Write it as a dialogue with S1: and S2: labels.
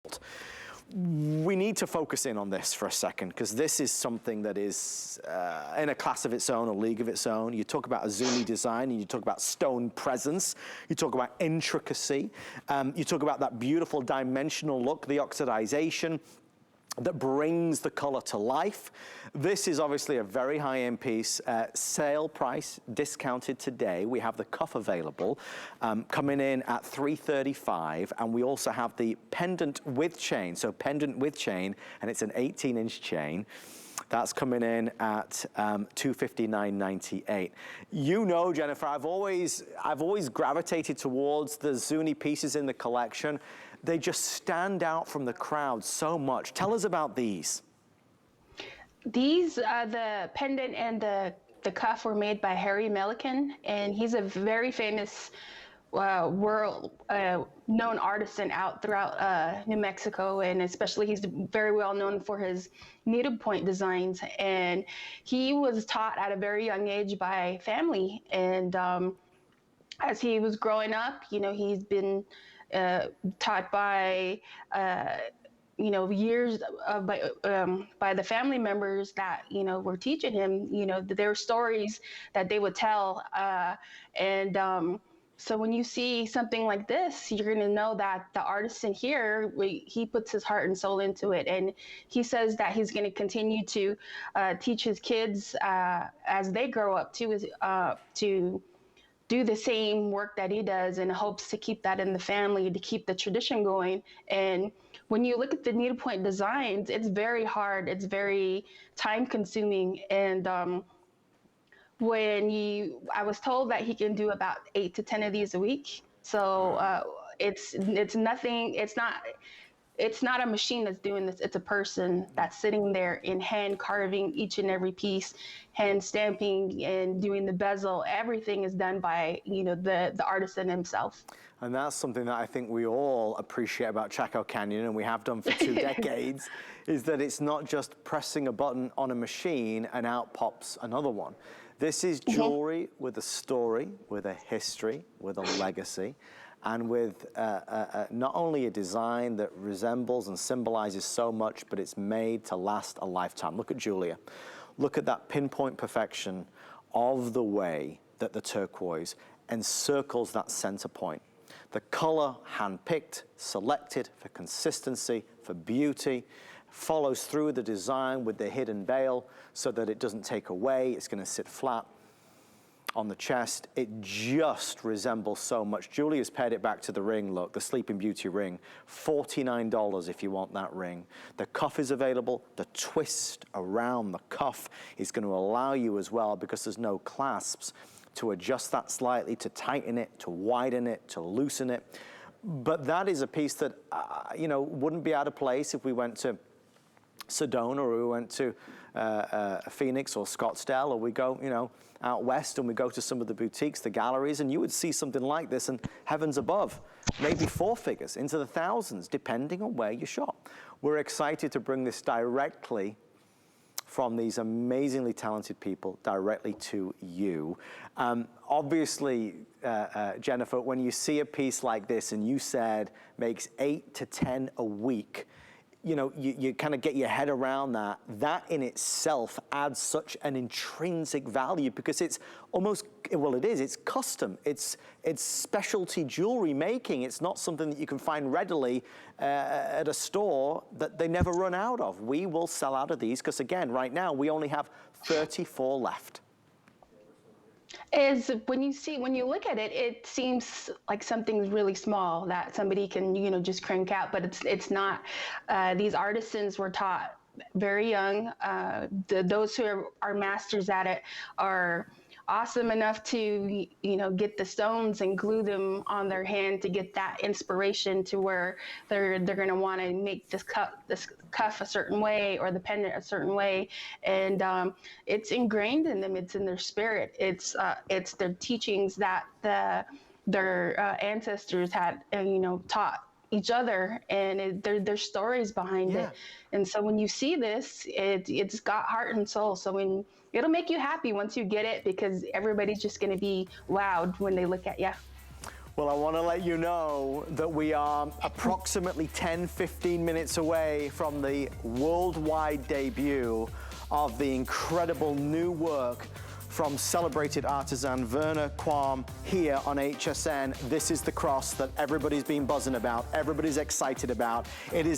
S1: world. We need to focus in on this for a second, because this is something that is in a class of its own, a league of its own. You talk about a Zuni design, and you talk about stone presence, you talk about intricacy, you talk about that beautiful dimensional look, the oxidization that brings the color to life. This is obviously a very high-end piece, sale price discounted today. We have the cuff available, coming in at $335, and we also have the pendant with chain, so pendant with chain, and it's an 18-inch chain. That's coming in at $259.98. You know, Jennifer, I've always gravitated towards the Zuni pieces in the collection. They just stand out from the crowd so much. Tell us about these.
S2: These, the pendant and the cuff were made by Harry Melican, and he's a very famous world known artisan out throughout New Mexico, and especially he's very well known for his needlepoint designs. And he was taught at a very young age by family, and as he was growing up, you know, he's been taught by years by the family members that, you know, were teaching him, you know, their stories that they would tell, so when you see something like this, you're going to know that the artisan here, he puts his heart and soul into it. And he says that he's going to continue to teach his kids as they grow up to do the same work that he does, and hopes to keep that in the family, to keep the tradition going. And when you look at the needlepoint designs, it's very hard. It's very time consuming. And I was told that he can do about 8 to 10 of these a week. So it's nothing. It's not a machine that's doing this. It's a person that's sitting there in hand carving each and every piece, hand stamping and doing the bezel. Everything is done by, you know, the artisan himself.
S1: And that's something that I think we all appreciate about Chaco Canyon, and we have done for 2 decades, is that it's not just pressing a button on a machine and out pops another one. This is jewelry with a story, with a history, with a legacy, and with not only a design that resembles and symbolizes so much, but it's made to last a lifetime. Look at Julia. Look at that pinpoint perfection of the way that the turquoise encircles that center point. The color handpicked, selected for consistency, for beauty, follows through the design with the hidden veil so that it doesn't take away. It's going to sit flat on the chest. It just resembles so much. Julia's paired it back to the ring, look, the Sleeping Beauty ring. $49 if you want that ring. The cuff is available. The twist around the cuff is going to allow you as well, because there's no clasps, to adjust that slightly, to tighten it, to widen it, to loosen it. But that is a piece that, you know, wouldn't be out of place if we went to Sedona, or we went to Phoenix or Scottsdale, or we go, you know, out west and we go to some of the boutiques, the galleries, and you would see something like this, and heavens above, maybe 4 figures, into the thousands, depending on where you shop. We're excited to bring this directly from these amazingly talented people directly to you. Obviously, Jennifer, when you see a piece like this, and you said makes 8 to 10 a week, you know, you kind of get your head around that. That in itself adds such an intrinsic value, because it's almost, well, it is, it's custom. It's specialty jewelry making. It's not something that you can find readily at a store that they never run out of. We will sell out of these, because again, right now, we only have 34 left.
S2: Is when you look at it, it seems like something's really small that somebody can, you know, just crank out, but it's not. These artisans were taught very young. Those who are masters at it are awesome enough to, you know, get the stones and glue them on their hand to get that inspiration to where they're going to want to make this cuff a certain way, or the pendant a certain way. And it's ingrained in them. It's in their spirit. It's their teachings that their ancestors had, you know, taught each other, and there's stories behind it. And so when you see this, it's got heart and soul. So it'll make you happy once you get it, because everybody's just going to be wowed when they look at you.
S1: Well, I want to let you know that we are approximately 10-15 minutes away from the worldwide debut of the incredible new work from celebrated artisan Werner Quam here on HSN. This is the cross that everybody's been buzzing about, everybody's excited about. It is